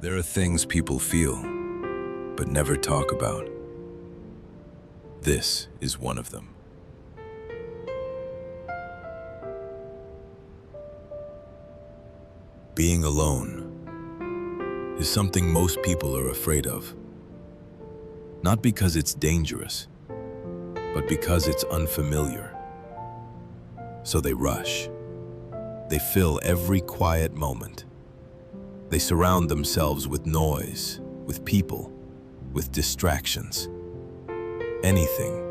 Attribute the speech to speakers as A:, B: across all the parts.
A: There are things people feel, but never talk about. This is one of them. Being alone is something most people are afraid of. Not because it's dangerous, but because it's unfamiliar. So they rush. They fill every quiet moment. They surround themselves with noise, with people, with distractions. Anything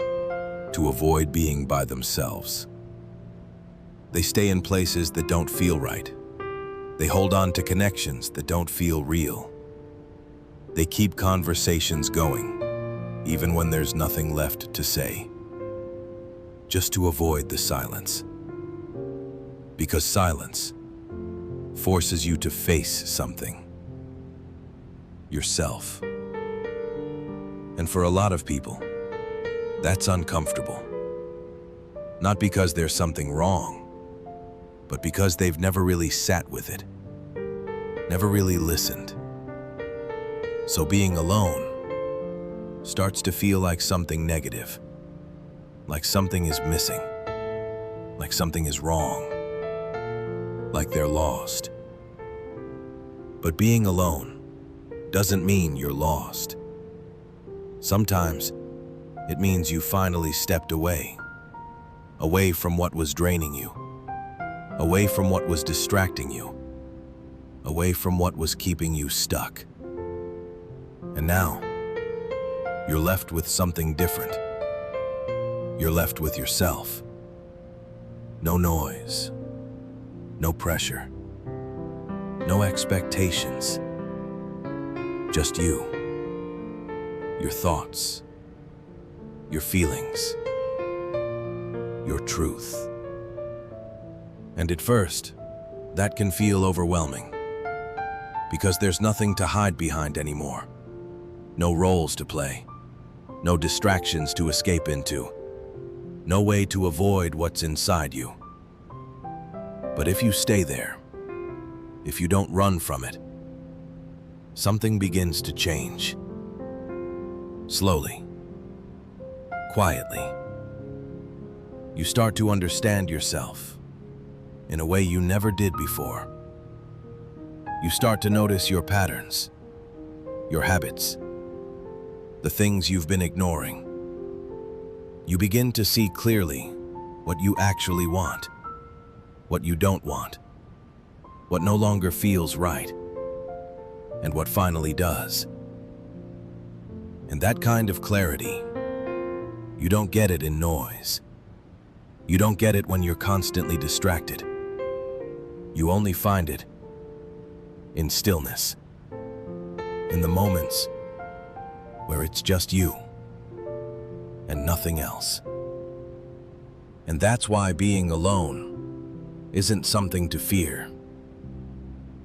A: to avoid being by themselves. They stay in places that don't feel right. They hold on to connections that don't feel real. They keep conversations going, even when there's nothing left to say, just to avoid the silence. Because silence forces you to face something, yourself. And for a lot of people, that's uncomfortable. Not because there's something wrong, but because they've never really sat with it, never really listened. So being alone starts to feel like something negative, like something is missing, like something is wrong, like they're lost. But being alone doesn't mean you're lost. Sometimes it means you finally stepped away from what was draining you, away from what was distracting you, away from what was keeping you stuck. And now, you're left with something different. You're left with yourself. No noise, no pressure, no expectations. Just you, your thoughts, your feelings, your truth. And at first, that can feel overwhelming, because there's nothing to hide behind anymore. No roles to play, no distractions to escape into, no way to avoid what's inside you. But if you stay there, if you don't run from it, something begins to change. Slowly, quietly, you start to understand yourself in a way you never did before. You start to notice your patterns, your habits, the things you've been ignoring. You begin to see clearly what you actually want, what you don't want, what no longer feels right, and what finally does. And that kind of clarity, you don't get it in noise. You don't get it when you're constantly distracted. You only find it in stillness, in the moments where it's just you and nothing else. And that's why being alone isn't something to fear.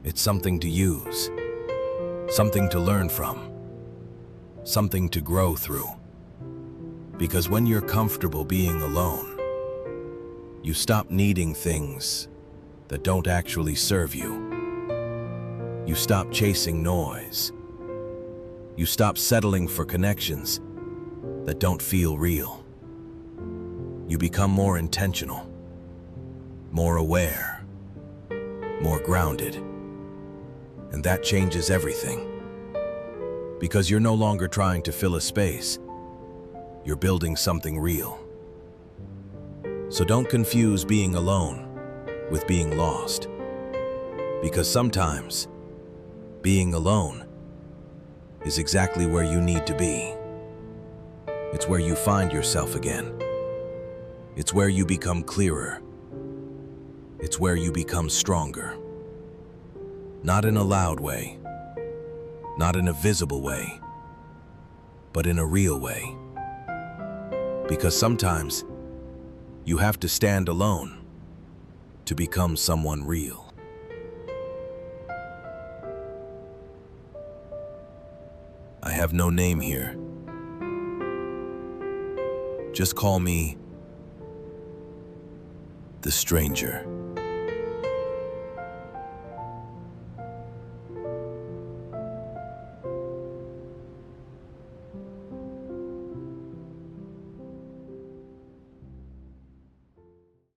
A: It's something to use, something to learn from, something to grow through. Because when you're comfortable being alone, you stop needing things that don't actually serve you. You stop chasing noise. You stop settling for connections that don't feel real. You become more intentional, more aware, more grounded. And that changes everything. Because you're no longer trying to fill a space. You're building something real. So don't confuse being alone with being lost. Because sometimes being alone is exactly where you need to be. It's where you find yourself again. It's where you become clearer. It's where you become stronger. Not in a loud way, not in a visible way, but in a real way. Because sometimes you have to stand alone to become someone real. I have no name here. Just call me the stranger.